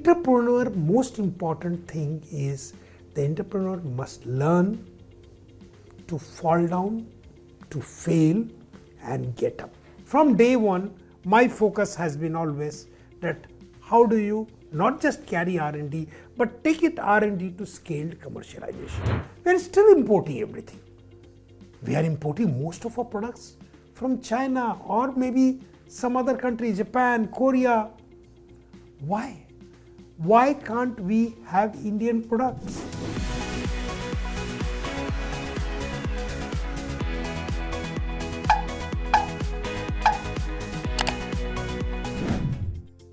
entrepreneur, most important thing is the entrepreneur must learn to fall down, to fail and get up. From day one, my focus has been always that how do you not just carry R&D, but take it R&D to scaled commercialization. We are still importing everything. We are importing most of our products from China or maybe some other country, Japan, Korea. Why? Why can't we have Indian products?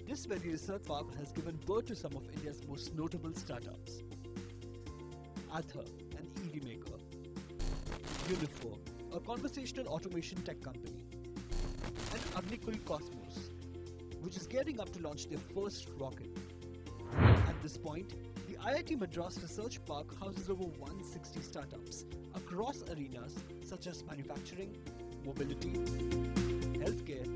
This very research park has given birth to some of India's most notable startups. Ather, an EV maker. Uniphore, a conversational automation tech company. And Agnikul Cosmos, which is gearing up to launch their first rocket. At this point, the IIT Madras Research Park houses over 160 startups across arenas such as manufacturing, mobility, healthcare,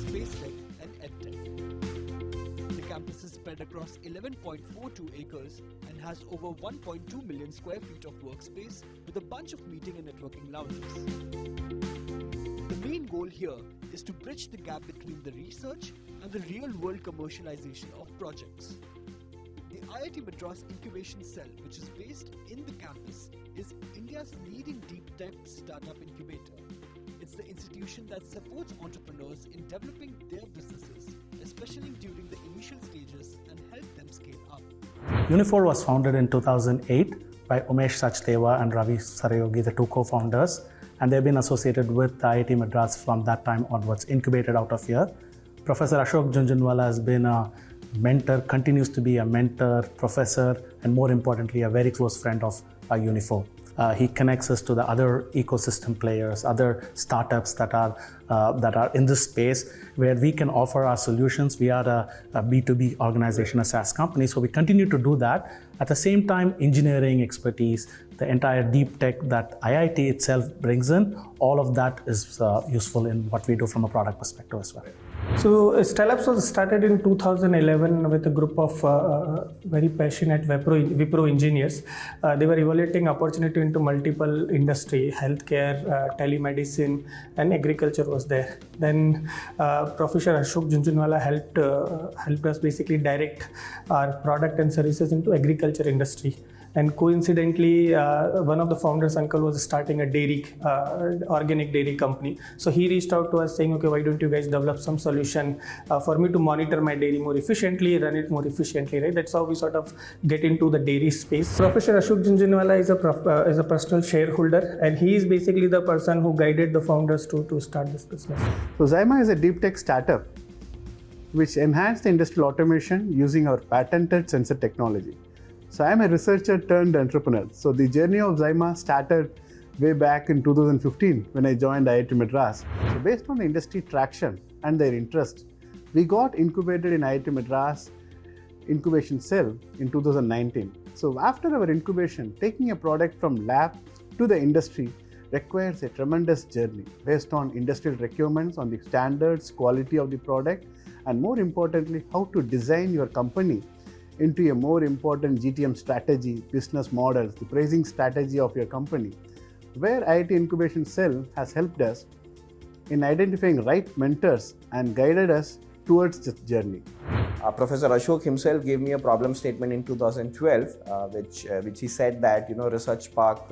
space tech, and edtech. The campus is spread across 11.42 acres and has over 1.2 million square feet of workspace with a bunch of meeting and networking lounges. The main goal here is to bridge the gap between the research and the real-world commercialization of projects. The IIT Madras Incubation Cell, which is based in the campus, is India's leading deep tech startup incubator. It's the institution that supports entrepreneurs in developing their businesses, especially during the initial stages, and help them scale up. Uniphore was founded in 2008 by Umesh Sachdeva and Ravi Sarayogi, the two co-founders, and they've been associated with the IIT Madras from that time onwards, incubated out of here. Professor Ashok Jhunjhunwala has been a mentor, continues to be a mentor, professor, and more importantly, a very close friend of Uniphore. He connects us to the other ecosystem players, other startups that are in this space where we can offer our solutions. We are a B2B organization, a SaaS company, so we continue to do that. At the same time, engineering expertise, the entire deep tech that IIT itself brings in, all of that is useful in what we do from a product perspective as well. So Stellups was started in 2011 with a group of very passionate Wipro engineers. They were evaluating opportunity into multiple industry, healthcare, telemedicine, and agriculture was there. Then Professor Ashok Jhunjhunwala helped us basically direct our product and services into agriculture industry. And coincidentally, one of the founders' uncle was starting a dairy, organic dairy company. So he reached out to us saying, okay, why don't you guys develop some solution for me to monitor my dairy more efficiently, run it more efficiently, right? That's how we sort of get into the dairy space. Professor Ashok Jhunjhunwala is a personal shareholder, and he is basically the person who guided the founders to start this business. So Zyma is a deep tech startup which enhanced the industrial automation using our patented sensor technology. So I am a researcher turned entrepreneur. So the journey of Zyma started way back in 2015 when I joined IIT Madras. So based on the industry traction and their interest, we got incubated in IIT Madras Incubation Cell in 2019. So after our incubation, taking a product from lab to the industry requires a tremendous journey based on industrial requirements on the standards, quality of the product, and more importantly, how to design your company into a more important GTM strategy, business models, the pricing strategy of your company, where IIT Incubation Cell has helped us in identifying right mentors and guided us towards this journey. Professor Ashok himself gave me a problem statement in 2012, which he said that Research Park,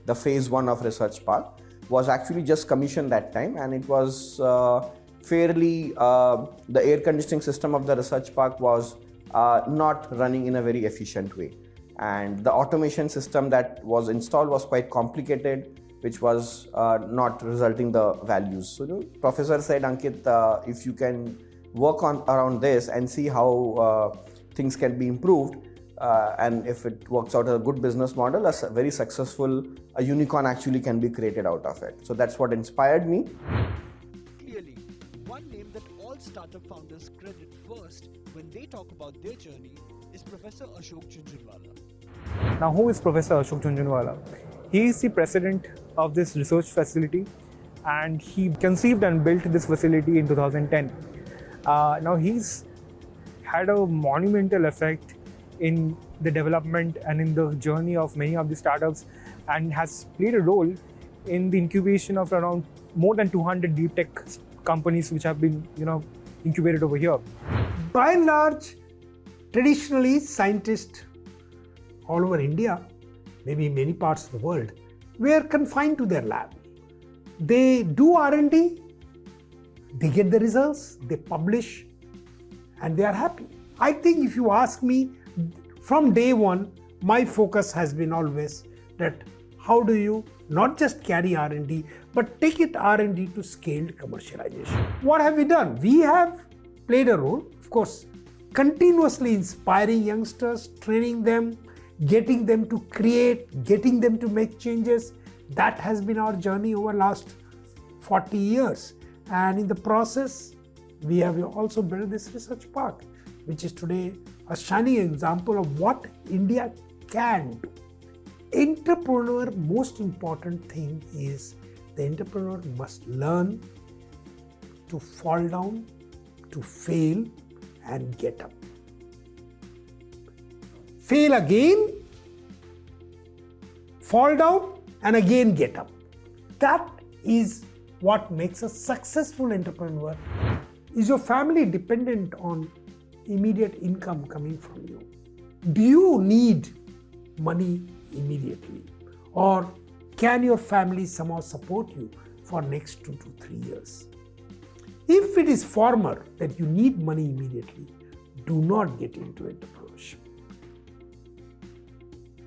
the phase 1 of Research Park, was actually just commissioned that time, and it was fairly the air conditioning system of the Research Park was not running in a very efficient way, and the automation system that was installed was quite complicated, which was not resulting the values. So the professor said, Ankit, if you can work on around this and see how things can be improved, and if it works out as a good business model, a very successful a unicorn actually can be created out of it. So that's what inspired me. Clearly, one name that all startup founders credit first when they talk about their journey is Professor Ashok Jhunjhunwala. Now, who is Professor Ashok Jhunjhunwala? He is the president of this research facility, and he conceived and built this facility in 2010. Now, he's had a monumental effect in the development and in the journey of many of the startups, and has played a role in the incubation of around more than 200 deep tech companies which have been incubated over here. By and large, traditionally scientists all over India, maybe many parts of the world, were confined to their lab. They do R&D, they get the results, they publish, and they are happy. I think if you ask me, from day one, my focus has been always that how do you not just carry R&D, but take it R&D to scaled commercialization. What have we done? We have played a role, of course, continuously inspiring youngsters, training them, getting them to create, getting them to make changes. That has been our journey over last 40 years. And in the process, we have also built this research park, which is today a shining example of what India can do. Entrepreneur, most important thing is the entrepreneur must learn to fall down, to fail, and get up. Fail again, fall down, and again get up. That is what makes a successful entrepreneur. Is your family dependent on immediate income coming from you? Do you need money immediately? Or can your family somehow support you for next 2 to 3 years? If it is former, that you need money immediately, do not get into entrepreneurship.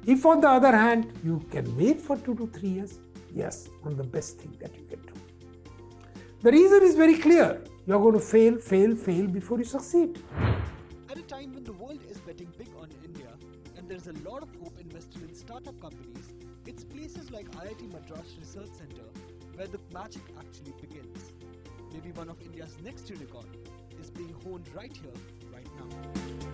If on the other hand, you can wait for 2 to 3 years, yes, one of the best thing that you can do. The reason is very clear. You're going to fail before you succeed. At a time when the world is betting big on India and there's a lot of hope invested in startup companies, it's places like IIT Madras Research Center where the magic actually begins. Maybe one of India's next unicorn is being honed right here, right now.